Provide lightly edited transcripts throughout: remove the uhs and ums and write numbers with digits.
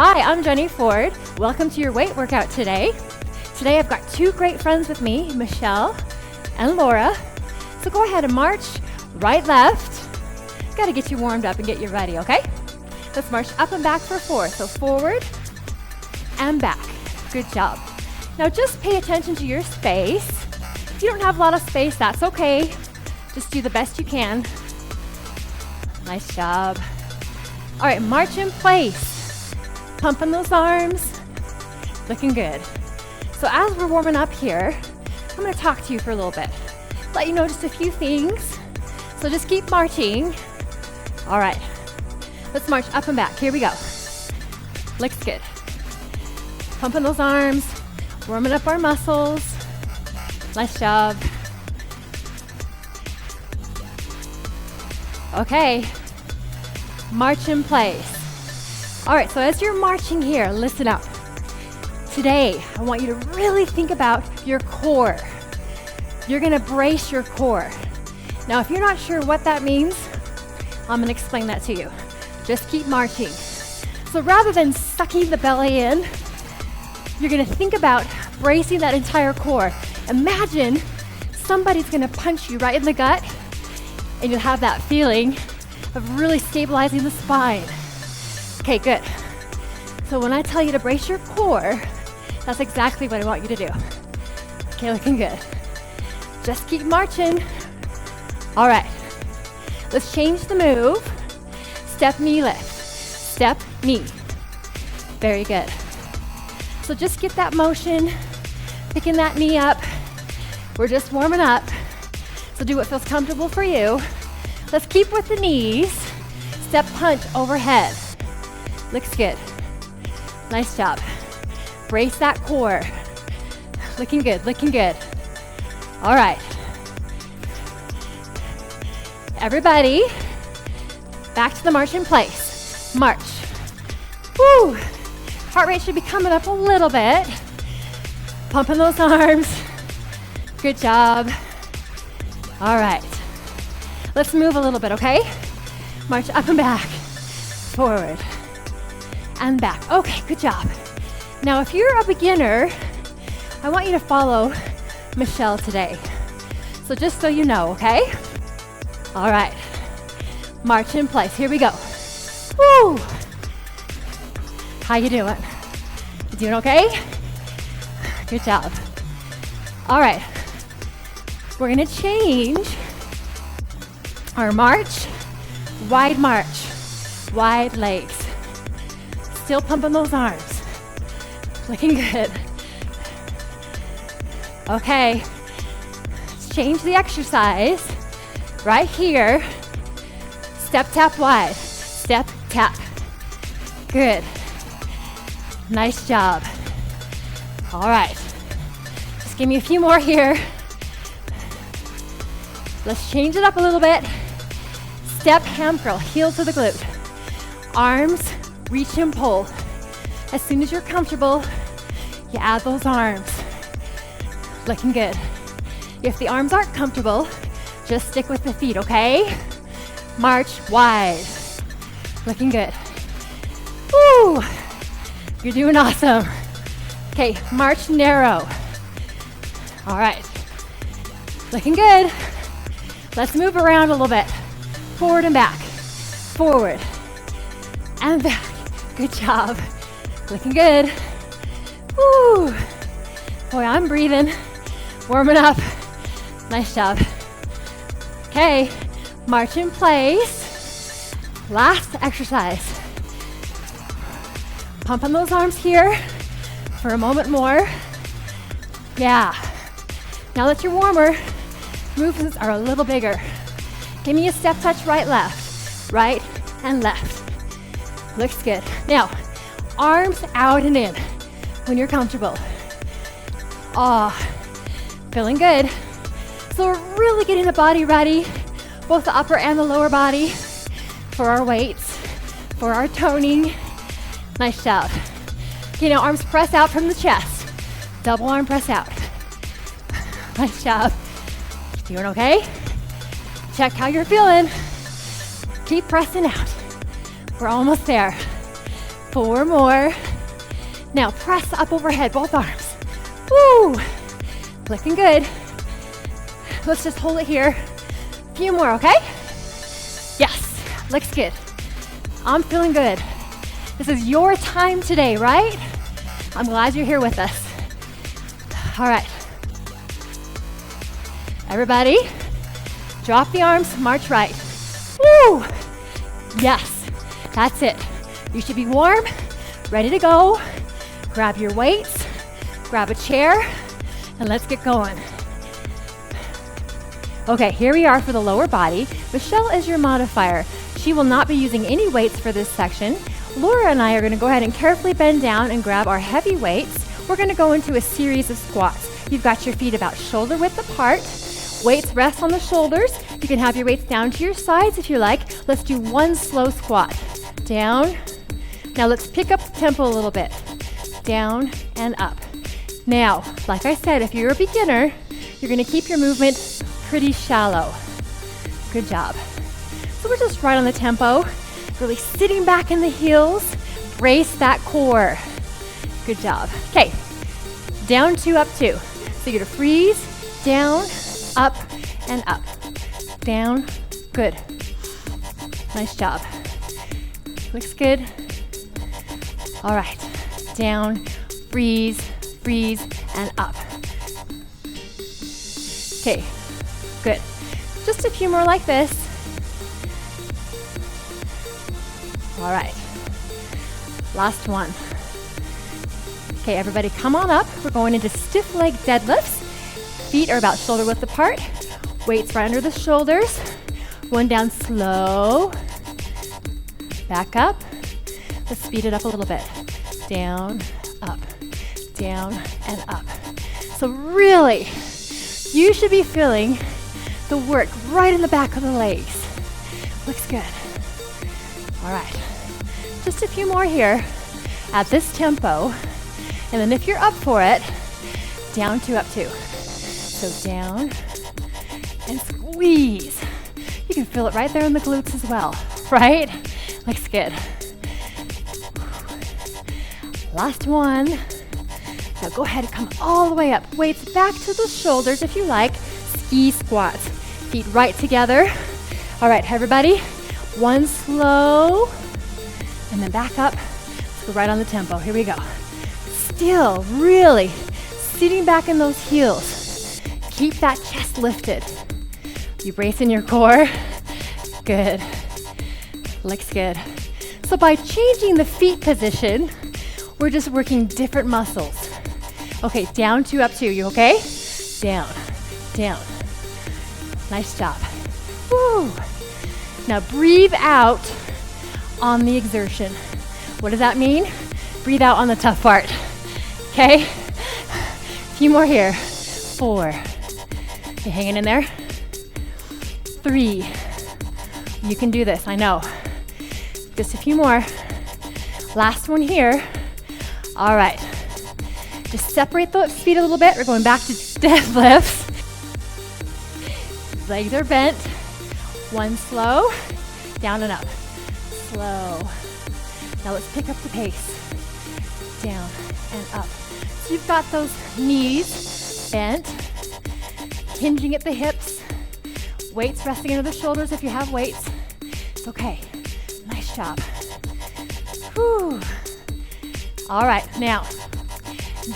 Hi, I'm Jenny Ford. Welcome to your weight workout today. Today I've got two great friends with me, Michelle and Laura. So go ahead and march right, left. Got to get you warmed up and get you ready, okay? Let's march up and back for 4. So forward and back. Good job. Now just pay attention to your space. If you don't have a lot of space, that's okay. Just do the best you can. Nice job. All right, march in place. Pumping those arms. Looking good. So as we're warming up here, I'm going to talk to you for a little bit. Let you know just a few things. So just keep marching. All right. Let's march up and back. Here we go. Looks good. Pumping those arms. Warming up our muscles. Nice job. Okay. March in place. All right, so as you're marching here, listen up. Today, I want you to really think about your core. You're gonna brace your core. Now, if you're not sure what that means, I'm gonna explain that to you. Just keep marching. So rather than sucking the belly in, you're gonna think about bracing that entire core. Imagine somebody's gonna punch you right in the gut, and you'll have that feeling of really stabilizing the spine. Okay, good. So when I tell you to brace your core, that's exactly what I want you to do. Okay, looking good. Just keep marching. All right, let's change the move. Step, knee, lift. Step, knee. Very good. So just get that motion, picking that knee up. We're just warming up. So do what feels comfortable for you. Let's keep with the knees. Step, punch, overhead. Looks good. Nice job. Brace that core. Looking good, looking good. All right. Everybody, back to the march in place. March. Woo! Heart rate should be coming up a little bit. Pumping those arms. Good job. All right. Let's move a little bit, okay? March up and back. Forward. And back. Okay, good job. Now, if you're a beginner, I want you to follow Michelle today. So just so you know, okay? All right. March in place. Here we go. Woo! How you doing? You doing okay? Good job. All right. We're gonna change our march. Wide march. Wide legs. Still pumping those arms. Looking good. Okay. Let's change the exercise. Right here. Step, tap, wide. Step, tap. Good. Nice job. All right. Just give me a few more here. Let's change it up a little bit. Step, ham curl, heel to the glute. Arms, reach and pull. As soon as you're comfortable, you add those arms. Looking good. If the arms aren't comfortable, just stick with the feet, okay? March wide. Looking good. Woo! You're doing awesome. Okay, march narrow. All right. Looking good. Let's move around a little bit. Forward and back. Forward and back. Good job. Looking good. Woo! Boy, I'm breathing. Warming up. Nice job. Okay, march in place. Last exercise. Pumping those arms here for a moment more. Yeah. Now that you're warmer, movements are a little bigger. Give me a step touch, right, left. Right and left. Looks good. Now, arms out and in when you're comfortable. Ah, feeling good. So we're really getting the body ready, both the upper and the lower body, for our weights, for our toning. Nice job. Okay, now arms press out from the chest. Double arm press out. Nice job. Doing okay? Check how you're feeling. Keep pressing out. We're almost there. 4 more. Now press up overhead, both arms. Woo! Looking good. Let's just hold it here. A few more, okay? Yes, looks good. I'm feeling good. This is your time today, right? I'm glad you're here with us. All right. Everybody, drop the arms, march right. Woo! Yes, that's it. You should be warm, ready to go. Grab your weights, grab a chair, and let's get going. Okay, here we are for the lower body. Michelle is your modifier. She will not be using any weights for this section. Laura and I are going to go ahead and carefully bend down and grab our heavy weights. We're going to go into a series of squats. You've got your feet about shoulder width apart. Weights rest on the shoulders. You can have your weights down to your sides if you like. Let's do one slow squat. Down. Now let's pick up the tempo a little bit. Down and up. Now, like I said, if you're a beginner, you're going to keep your movement pretty shallow. Good job. So we're just right on the tempo. Really sitting back in the heels. Brace that core. Good job. Okay. Down 2, up 2. So you're going to freeze, down, up, and up. Down. Good. Nice job. Looks good. All right. Down, freeze, freeze, and up. Okay. Good. Just a few more like this. All right. Last one. Okay, everybody come on up. We're going into stiff leg deadlifts. Feet are about shoulder width apart. Weights right under the shoulders. One down slow. Back up. Let's speed it up a little bit. Down, up, down, and up. So really, you should be feeling the work right in the back of the legs. Looks good. All right. Just a few more here at this tempo. And then if you're up for it, down 2, up 2. So down and squeeze. You can feel it right there in the glutes as well, right? Looks good. Last one. Now go ahead and come all the way up. Weights back to the shoulders if you like. Ski squats. Feet right together. All right, everybody. One slow. And then back up. Let's go right on the tempo. Here we go. Still really sitting back in those heels. Keep that chest lifted. You brace in your core. Good. Looks good. So by changing the feet position, we're just working different muscles. Okay, down 2, up 2. You okay? Down, down. Nice job. Woo. Now breathe out on the exertion. What does that mean? Breathe out on the tough part. Okay? A few more here. 4. You hanging in there? 3. You can do this, I know. Just a few more. Last one here. All right. Just separate the feet a little bit. We're going back to deadlifts. Legs are bent. One slow. Down and up. Slow. Now let's pick up the pace. Down and up. So you've got those knees bent, hinging at the hips, weights resting under the shoulders if you have weights. It's okay. Nice job. Whew. All right, now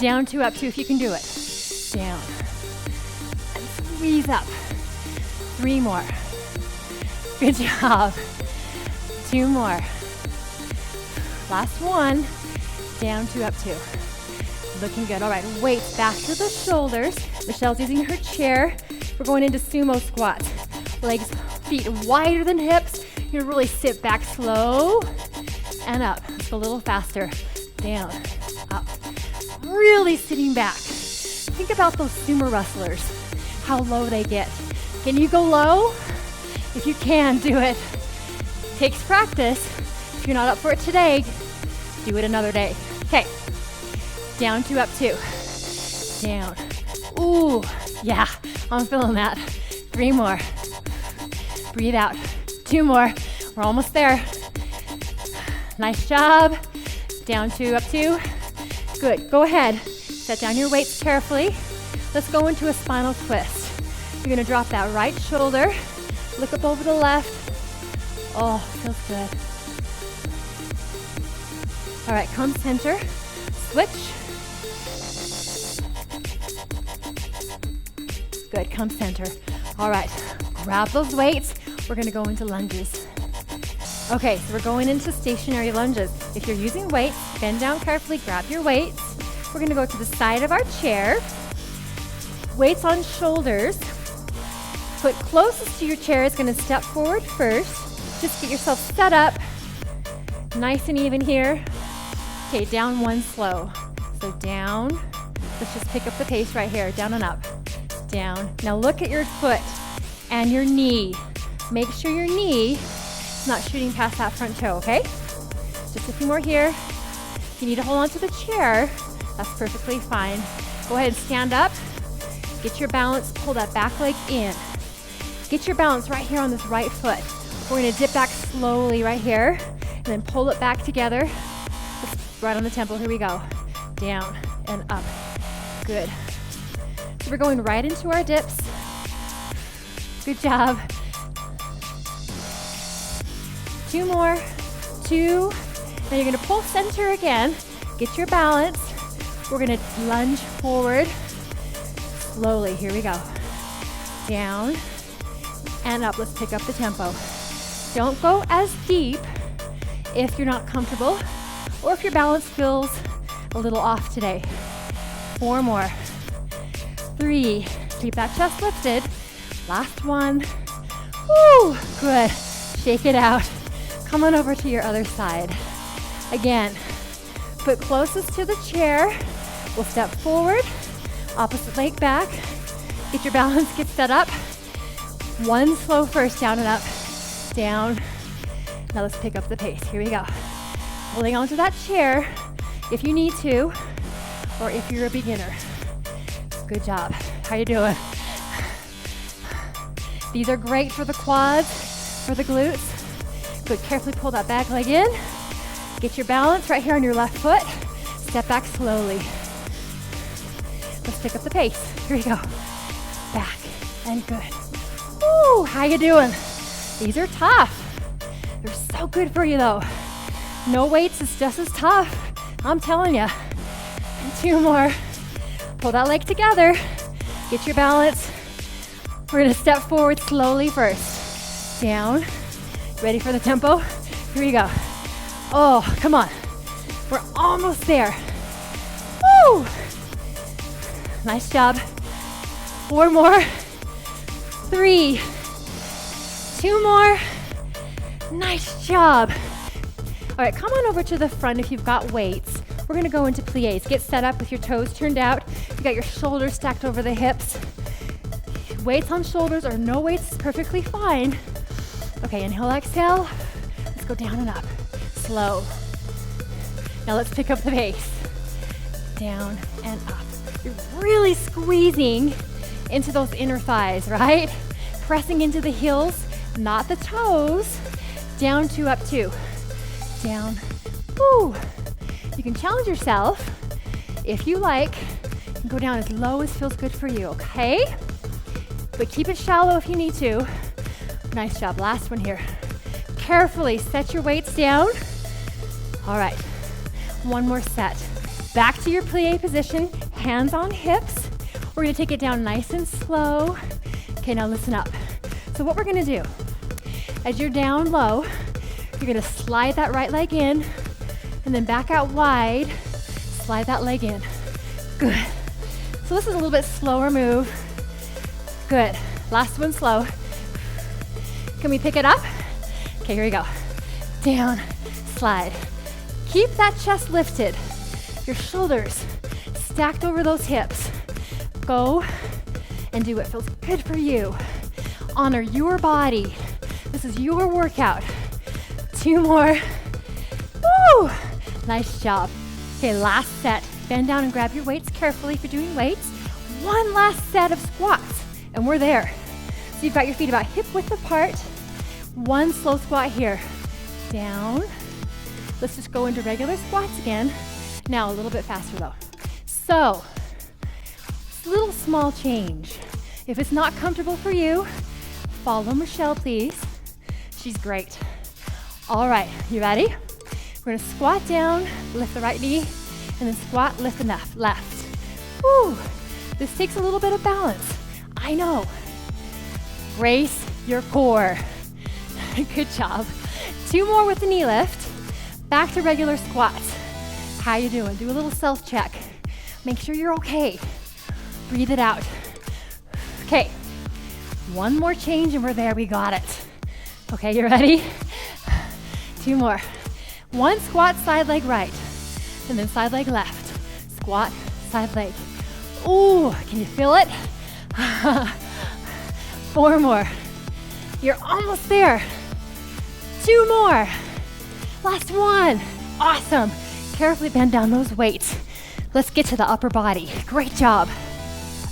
down 2, up 2 if you can do it. Down and squeeze up. 3 more. Good job. 2 more. Last one. Down 2, up 2. Looking good. All right, weights back to the shoulders. Michelle's using her chair. We're going into sumo squats. Legs, feet wider than hips. You really sit back slow and up. Just a little faster. Down, up. Really sitting back. Think about those sumo wrestlers, how low they get. Can you go low? If you can, do it. Takes practice. If you're not up for it today, do it another day. Okay. Down 2, up 2. Down. Ooh, yeah, I'm feeling that. 3 more. Breathe out. 2 more. We're almost there. Nice job. Down 2, up 2. Good, go ahead. Set down your weights carefully. Let's go into a spinal twist. You're gonna drop that right shoulder, look up over the left. Oh, feels good. All right, come center, switch. Good, come center. All right, grab those weights. We're gonna go into lunges. Okay, so we're going into stationary lunges. If you're using weights, bend down carefully, grab your weights. We're gonna go to the side of our chair. Weights on shoulders. Foot closest to your chair is gonna step forward first. Just get yourself set up. Nice and even here. Okay, down 1 slow. So down. Let's just pick up the pace right here. Down and up. Down. Now look at your foot and your knee. Make sure your knee is not shooting past that front toe, okay? Just a few more here. If you need to hold on to the chair, that's perfectly fine. Go ahead and stand up. Get your balance, pull that back leg in. Get your balance right here on this right foot. We're gonna dip back slowly right here, and then pull it back together. Right on the temple, here we go. Down and up, good. So we're going right into our dips. Good job. 2 more, 2. Then you're gonna pull center again. Get your balance. We're gonna lunge forward. Slowly, here we go. Down and up, let's pick up the tempo. Don't go as deep if you're not comfortable or if your balance feels a little off today. 4 more. 3, keep that chest lifted. Last 1. Woo, good. Shake it out. Come on over to your other side. Again, foot closest to the chair. We'll step forward, opposite leg back. Get your balance, get set up. 1 slow first, down and up. Down. Now let's pick up the pace. Here we go. Holding onto that chair if you need to, or if you're a beginner. Good job. How you doing? These are great for the quads, for the glutes. Good, carefully pull that back leg in. Get your balance right here on your left foot. Step back slowly. Let's pick up the pace. Here we go. Back and good. Woo, how you doing? These are tough. They're so good for you though. No weights is just as tough. I'm telling you. And 2 more. Pull that leg together. Get your balance. We're gonna step forward slowly first. Down. Ready for the tempo? Here we go. Oh, come on. We're almost there. Woo! Nice job. 4 more. 3. 2 more. Nice job. All right, come on over to the front if you've got weights. We're gonna go into plies. Get set up with your toes turned out. You got your shoulders stacked over the hips. Weights on shoulders or no weights is perfectly fine. Okay, inhale, exhale. Let's go down and up. Slow. Now let's pick up the pace. Down and up. You're really squeezing into those inner thighs, right? Pressing into the heels, not the toes. Down 2, up 2. Down. Woo. You can challenge yourself if you like. You can go down as low as feels good for you, okay? But keep it shallow if you need to. Nice job. Last one here. Carefully set your weights down. All right. 1 more set. Back to your plie position. Hands on hips. We're going to take it down nice and slow. Okay, now listen up. So what we're going to do, as you're down low, you're going to slide that right leg in and then back out wide. Slide that leg in. Good. So this is a little bit slower move. Good. Last one slow. Can we pick it up? Okay, here we go. Down, slide. Keep that chest lifted. Your shoulders stacked over those hips. Go and do what feels good for you. Honor your body. This is your workout. 2 more. Woo! Nice job. Okay, last set. Bend down and grab your weights carefully if you're doing weights. 1 last set of squats, and we're there. So you've got your feet about hip width apart. 1 slow squat here. Down Let's just go into regular squats again. Now a little bit faster though. So, little small change. If it's not comfortable for you, follow Michelle, please. She's great. All right, you ready? We're gonna squat down, lift the right knee, and then squat, lift the left. Woo! This takes a little bit of balance. I know. Brace your core. Good job. 2 more with the knee lift. Back to regular squats. How you doing? Do a little self-check. Make sure you're okay. Breathe it out. Okay. 1 more change and we're there. We got it. Okay, you ready? 2 more. 1 squat, side leg right. And then side leg left. Squat, side leg. Ooh, can you feel it? 4 more. You're almost there. 2 more. Last 1. Awesome. Carefully bend down those weights. Let's get to the upper body. Great job.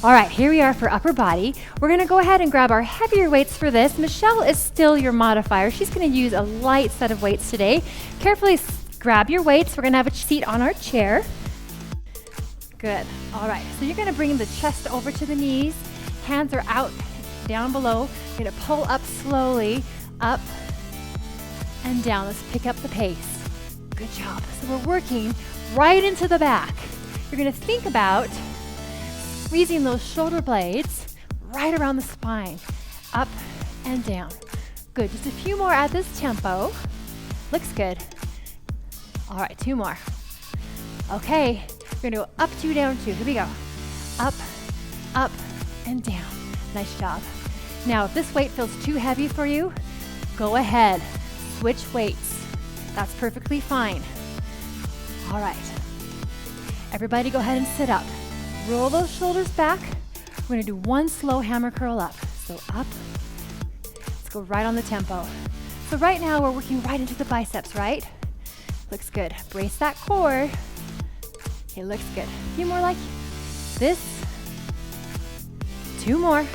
All right, here we are for upper body. We're gonna go ahead and grab our heavier weights for this. Michelle is still your modifier. She's gonna use a light set of weights today. Carefully grab your weights. We're gonna have a seat on our chair. Good. All right, so you're gonna bring the chest over to the knees. Hands are out, down below. You're gonna pull up slowly, up and down. Let's pick up the pace. Good job. So we're working right into the back. You're gonna think about squeezing those shoulder blades right around the spine, up and down. Good, just a few more at this tempo. Looks good. All right, 2 more. Okay, we're gonna go up 2, down 2. Here we go. Up, and down. Nice job. Now, if this weight feels too heavy for you, go ahead, switch weights. That's perfectly fine. All right, everybody go ahead and sit up. Roll those shoulders back. We're gonna do 1 slow hammer curl up. So up, let's go right on the tempo. So right now we're working right into the biceps, right? Looks good. Brace that core. Okay, looks good. A few more like this. 2 more.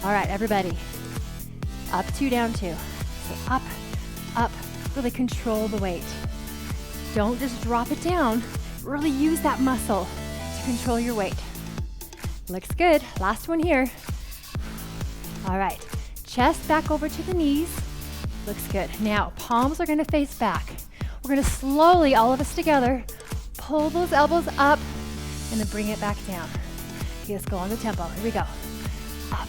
All right, everybody. Up 2, down 2. So up, really control the weight. Don't just drop it down. Really use that muscle to control your weight. Looks good. Last one here. All right, chest back over to the knees. Looks good. Now, palms are gonna face back. We're gonna slowly, all of us together, pull those elbows up and then bring it back down. Okay, let's go on the tempo. Here we go. Up.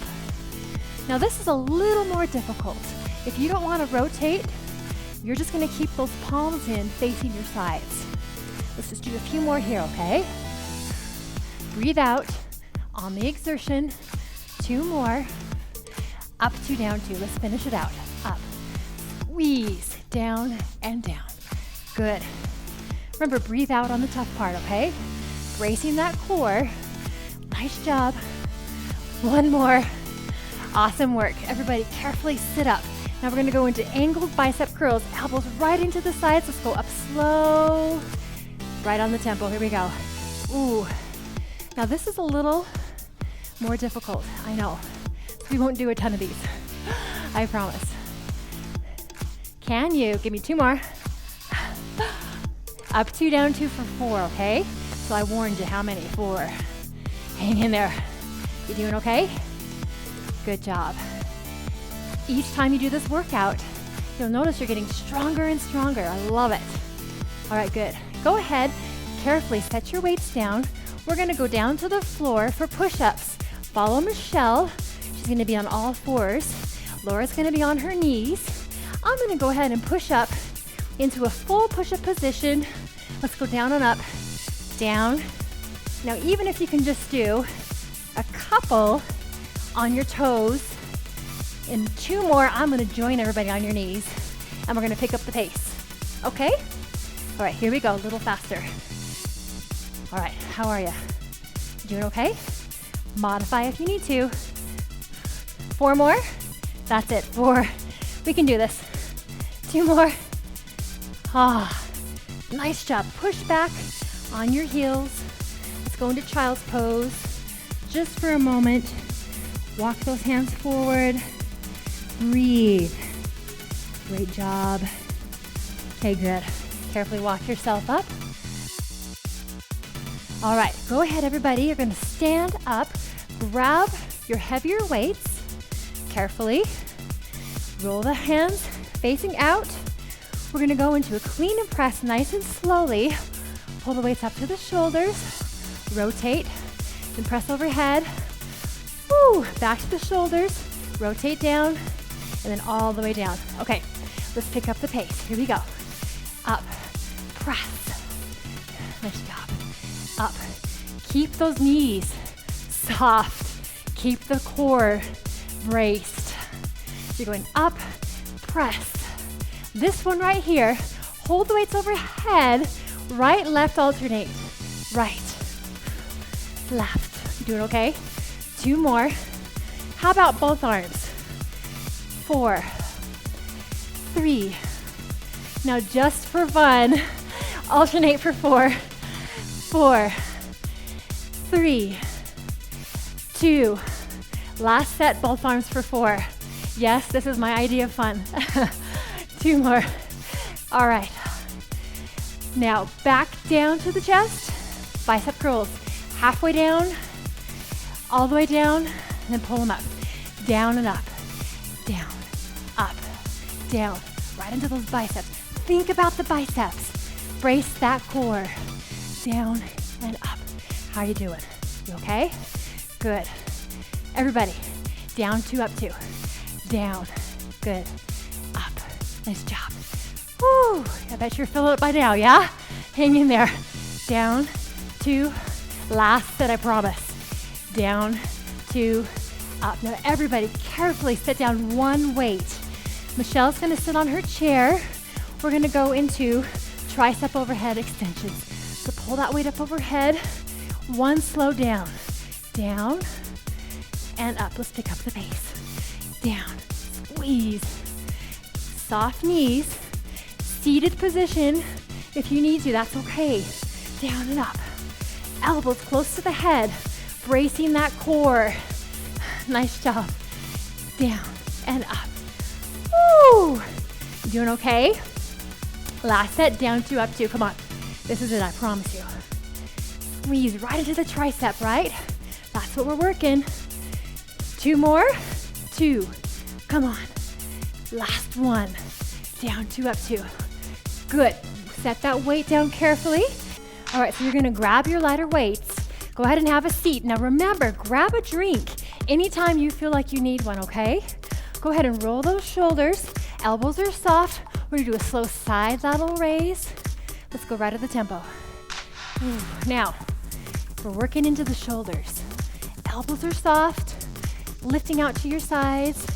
Now this is a little more difficult. If you don't wanna rotate, you're just gonna keep those palms in facing your sides. Let's just do a few more here, okay? Breathe out on the exertion. 2 more. Up 2, down 2. Let's finish it out. Up. Squeeze. Down and down. Good. Remember, breathe out on the tough part, okay? Bracing that core. Nice job. 1 more. Awesome work. Everybody carefully sit up. Now we're gonna go into angled bicep curls. Elbows right into the sides. Let's go up slow. Right on the tempo. Here we go. Ooh. Now this is a little more difficult, I know. So we won't do a ton of these, I promise. Can you give me 2 more? Up 2, down 2 for 4, okay? So I warned you how many? 4. Hang in there. You doing okay? Good job. Each time you do this workout, you'll notice you're getting stronger and stronger. I love it. All right, good. Go ahead, carefully set your weights down. We're gonna go down to the floor for push-ups. Follow Michelle. She's gonna be on all 4s. Laura's gonna be on her knees. I'm gonna go ahead and push up into a full push-up position. Let's go down and up, down. Now, even if you can just do a couple on your toes, in 2 more, I'm gonna join everybody on your knees, and we're gonna pick up the pace, okay? All right, here we go, a little faster. All right, how are you? Doing okay? Modify if you need to. 4 more, that's it, 4. We can do this. 2 more. Ah, nice job. Push back on your heels. Let's go into child's pose. Just for a moment, walk those hands forward. Breathe. Great job. Okay, good. Carefully walk yourself up. All right, go ahead, everybody. You're gonna stand up, grab your heavier weights, carefully. Roll the hands facing out. We're gonna go into a clean and press nice and slowly. Pull the weights up to the shoulders, rotate, then press overhead. Woo, back to the shoulders, rotate down, and then all the way down. Okay, let's pick up the pace. Here we go. Up, press. Nice job. Up. Keep those knees soft. Keep the core braced. You're going up, press. This one right here, hold the weights overhead. Right, left, alternate. Right, left. You doing okay? 2 more. How about both arms? 4, 3. Now just for fun, alternate for 4, 4, 3, 2. Last set, both arms for 4. Yes, this is my idea of fun. 2 more. All right. Now back down to the chest, bicep curls. Halfway down, all the way down, and then pull them up. Down and up, down, up, down. Right into those biceps. Think about the biceps. Brace that core. Down and up. How you doing? You okay? Good. Everybody, down 2, up 2. Down, good, up. Nice job. Woo, I bet you're feeling it by now, yeah? Hang in there. Down, 2, last set, I promise. Down, 2, up. Now everybody carefully sit down 1 weight. Michelle's gonna sit on her chair. We're gonna go into tricep overhead extensions. So pull that weight up overhead. 1 slow down. Down and up. Let's pick up the pace. Down, squeeze. Soft knees. Seated position. If you need to, that's okay. Down and up. Elbows close to the head. Bracing that core. Nice job. Down and up. Woo! You doing okay? Last set, down 2, up 2. Come on. This is it, I promise you. Squeeze right into the tricep, right? That's what we're working. 2 more. 2. Come on. Last one. Down 2, up 2. Good. Set that weight down carefully. All right, so you're gonna grab your lighter weights. Go ahead and have a seat. Now remember, grab a drink anytime you feel like you need one, okay? Go ahead and roll those shoulders. Elbows are soft. We're gonna do a slow side lateral raise. Let's go right at the tempo. Ooh. Now, we're working into the shoulders. Elbows are soft, lifting out to your sides.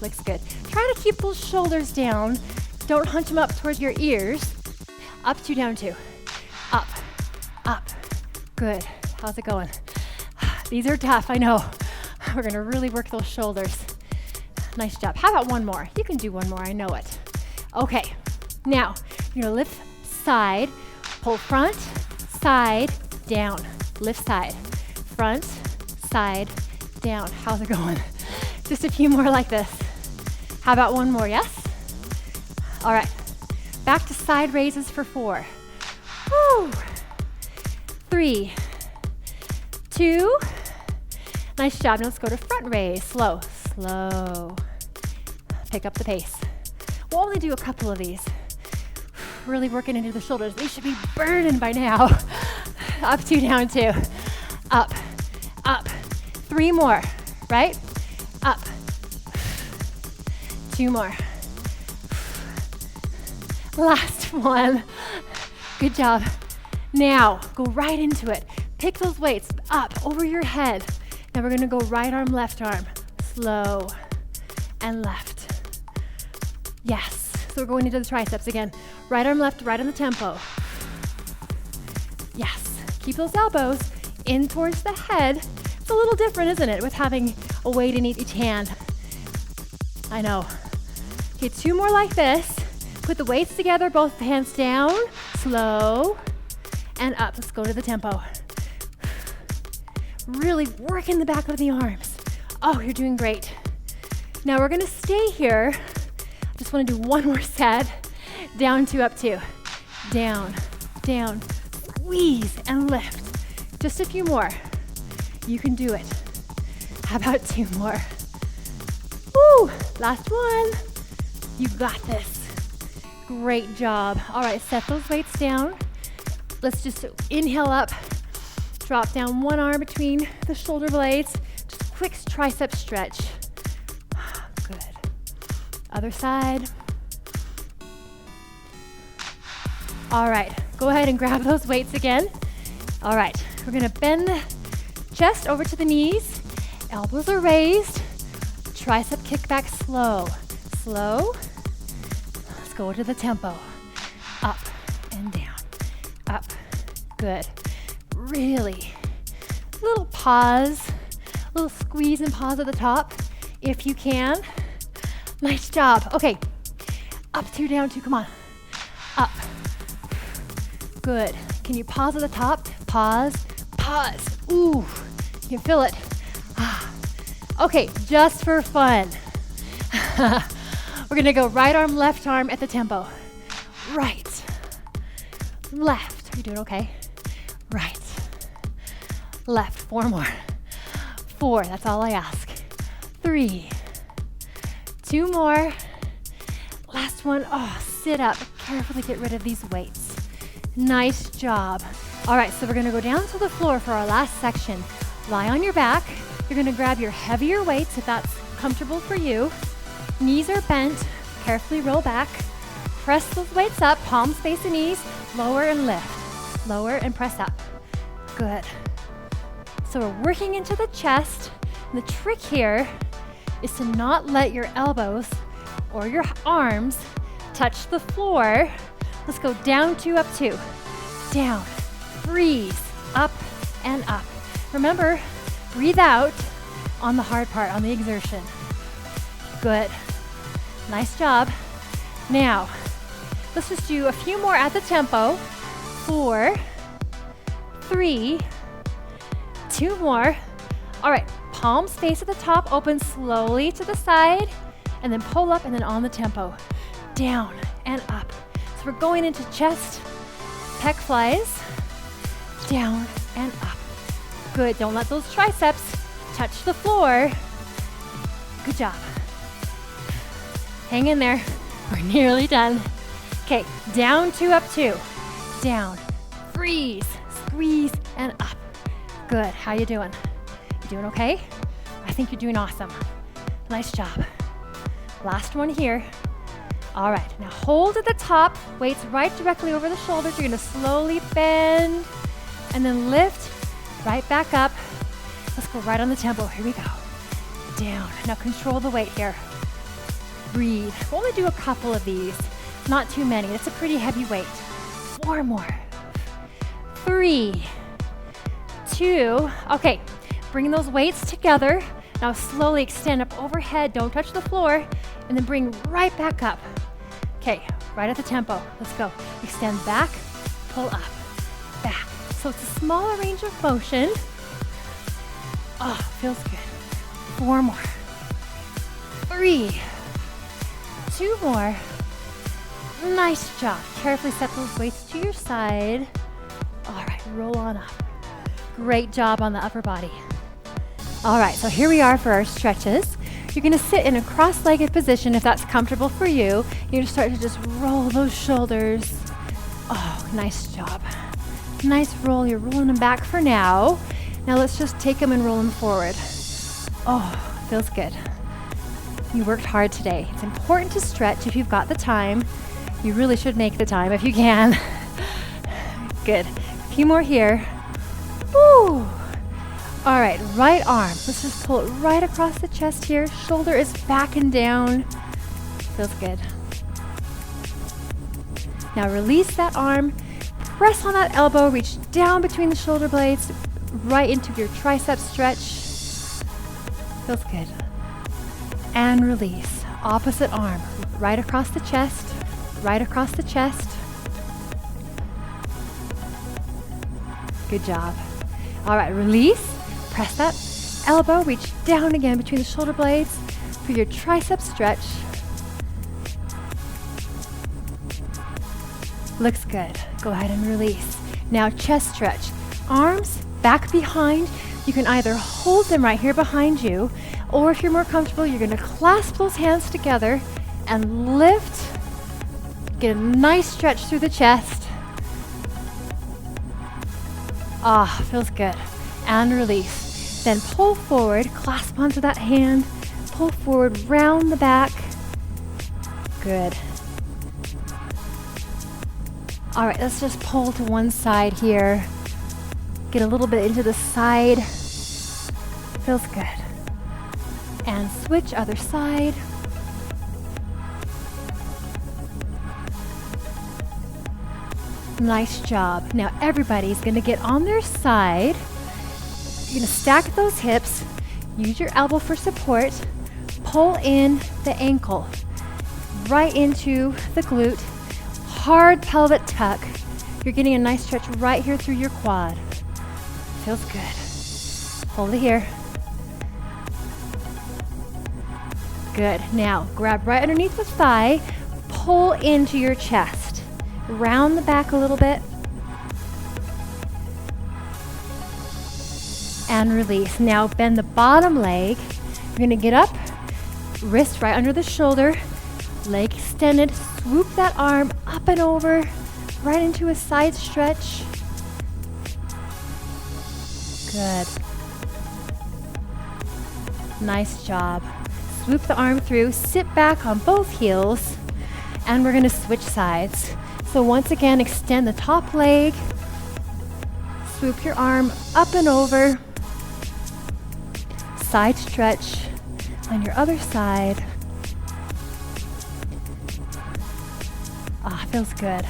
Looks good. Try to keep those shoulders down. Don't hunch them up towards your ears. Up 2, down 2. Up, up. Good. How's it going? These are tough, I know. We're gonna really work those shoulders. Nice job. How about 1 more? You can do 1 more, I know it. Okay, now you're gonna lift side, pull front, side, down. Lift side, front, side, down. How's it going? Just a few more like this. How about 1 more, yes? All right, back to side raises for 4. Woo. 3, 2. Nice job. Now let's go to front raise. Slow, slow. Pick up the pace. We'll only do a couple of these. Really working into the shoulders. They should be burning by now. Up 2, down 2. Up, up. 3 more, right? Up. 2 more. Last one. Good job. Now, go right into it. Pick those weights up over your head. Now we're gonna go right arm, left arm. Slow and left. Yes, so we're going into the triceps again. Right arm left, right on the tempo. Yes, keep those elbows in towards the head. It's a little different, isn't it, with having a weight in each hand. I know. Okay, 2 more like this. Put the weights together, both hands down, slow, and up. Let's go to the tempo. Really working the back of the arms. Oh, you're doing great. Now we're gonna stay here. Just wanna do 1 more set. Down 2, up 2. down, down, squeeze and lift. Just a few more. You can do it. How about 2 more? Woo, last one. You got this. Great job. All right, set those weights down. Let's just inhale up, drop down one arm between the shoulder blades. Just quick tricep stretch. Good. Other side. All right, go ahead and grab those weights again. All right, we're gonna bend the chest over to the knees. Elbows are raised. Tricep kickback slow. Slow. Let's go to the tempo. Up and down. Up. Good. Really. Little pause. Little squeeze and pause at the top if you can. Nice job. Okay. Up 2, down 2. Come on. Up. Good. Can you pause at the top? Pause. Pause. Ooh. You can feel it. Okay, just for fun. We're gonna go right arm, left arm at the tempo. Right. Left. Are you doing okay? Right. Left. 4 more. 4. That's all I ask. 3. 2 more. Last one. Oh, sit up. Carefully get rid of these weights. Nice job. All right, so we're gonna go down to the floor for our last section. Lie on your back. You're gonna grab your heavier weights if that's comfortable for you. Knees are bent. Carefully roll back. Press those weights up. Palms face the knees. Lower and lift. Lower and press up. Good. So we're working into the chest. And the trick here is to not let your elbows or your arms touch the floor. Let's go down 2, up 2. Down. Freeze. Up and up. Remember, breathe out on the hard part, on the exertion. Good. Nice job. Now, let's just do a few more at the tempo. 4, 3, 2 more. All right, palms face at the top, open slowly to the side, and then pull up and then on the tempo. Down and up. So we're going into chest, pec flies, down and up. Good, don't let those triceps touch the floor. Good job. Hang in there, we're nearly done. Okay, down 2, up 2. Down, freeze, squeeze, and up. Good, how you doing? You doing okay? I think you're doing awesome. Nice job. Last one here. All right, now hold at the top, weights right directly over the shoulders. You're gonna slowly bend and then lift right back up. Let's go right on the tempo. Here we go. Down. Now control the weight here. Breathe. We'll only do a couple of these, not too many. It's a pretty heavy weight. 4 more. 3, 2. Okay, bring those weights together. Now slowly extend up overhead. Don't touch the floor. And then bring right back up. Okay, right at the tempo. Let's go. Extend back, pull up, back. So it's a smaller range of motion. Oh, feels good. 4 more. 3, 2 more. Nice job. Carefully set those weights to your side. All right, roll on up. Great job on the upper body. All right, so here we are for our stretches. You're gonna sit in a cross-legged position if that's comfortable for you. You're gonna start to just roll those shoulders. Oh, nice job. Nice roll, you're rolling them back for now. Now let's just take them and roll them forward. Oh, feels good. You worked hard today. It's important to stretch if you've got the time. You really should make the time if you can. Good. A few more here. Woo! All right, right arm. Let's just pull it right across the chest here. Shoulder is back and down. Feels good. Now release that arm. Press on that elbow. Reach down between the shoulder blades, right into your tricep stretch. Feels good. And release. Opposite arm. Right across the chest. Right across the chest. Good job. All right, release. Press that elbow, reach down again between the shoulder blades for your tricep stretch. Looks good. Go ahead and release. Now chest stretch. Arms back behind. You can either hold them right here behind you, or if you're more comfortable, you're gonna clasp those hands together and lift. Get a nice stretch through the chest. Ah, feels good. And release. Then pull forward, clasp onto that hand, pull forward, round the back. Good. All right, let's just pull to one side here. Get a little bit into the side. Feels good. And switch other side. Nice job. Now everybody's gonna get on their side. You're gonna stack those hips, use your elbow for support, pull in the ankle right into the glute, hard pelvic tuck. You're getting a nice stretch right here through your quad. Feels good. Hold it here. Good. Now grab right underneath the thigh, pull into your chest. Round the back a little bit. And release. Now bend the bottom leg. You're gonna get up, wrist right under the shoulder, leg extended, swoop that arm up and over, right into a side stretch. Good. Nice job. Swoop the arm through, sit back on both heels, and we're gonna switch sides. So once again, extend the top leg, swoop your arm up and over, side stretch on your other side. Ah, feels good.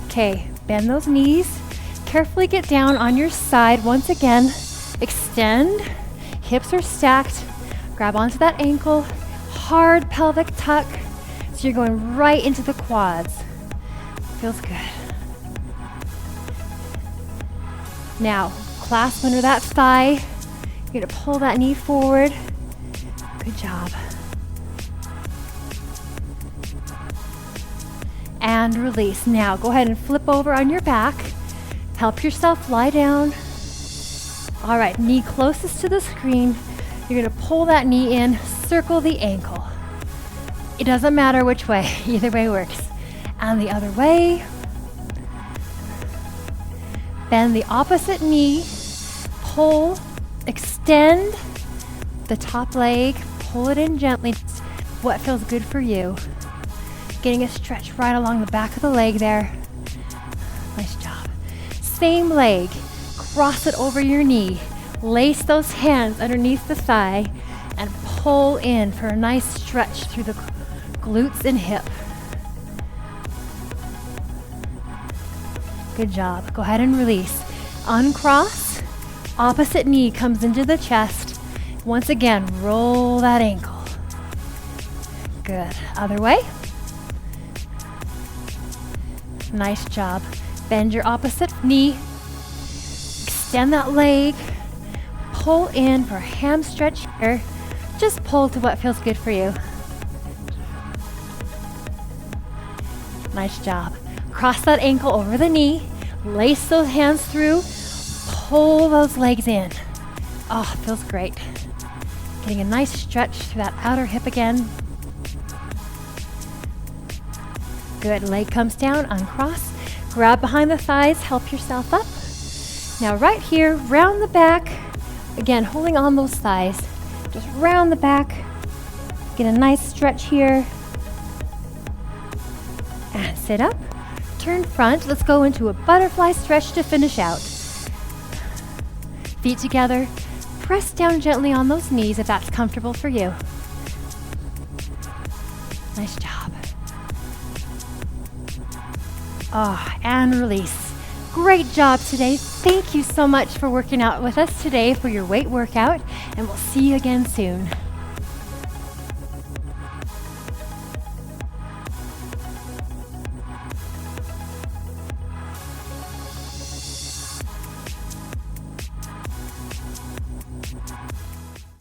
Okay, bend those knees, carefully get down on your side. Once again, extend, hips are stacked, grab onto that ankle, hard pelvic tuck, so you're going right into the quads. Feels good. Now, clasp under that thigh. You're gonna pull that knee forward. Good job. And release. Now, go ahead and flip over on your back. Help yourself lie down. All right, knee closest to the screen. You're gonna pull that knee in, circle the ankle. It doesn't matter which way, either way works. And the other way. Bend the opposite knee, pull, extend the top leg, pull it in gently. What feels good for you. Getting a stretch right along the back of the leg there. Nice job. Same leg, cross it over your knee. Lace those hands underneath the thigh and pull in for a nice stretch through the glutes and hip. Good job. Go ahead and release. Uncross. Opposite knee comes into the chest. Once again, roll that ankle. Good. Other way. Nice job. Bend your opposite knee. Extend that leg. Pull in for a ham stretch here. Just pull to what feels good for you. Nice job. Cross that ankle over the knee. Lace those hands through. Pull those legs in. Oh, feels great. Getting a nice stretch through that outer hip again. Good. Leg comes down, uncross. Grab behind the thighs, help yourself up. Now right here, round the back. Again, holding on those thighs. Just round the back. Get a nice stretch here. And sit up. Turn front. Let's go into a butterfly stretch to finish out. Feet together. Press down gently on those knees if that's comfortable for you. Nice job. Ah, and release. Great job today. Thank you so much for working out with us today for your weight workout, and we'll see you again soon.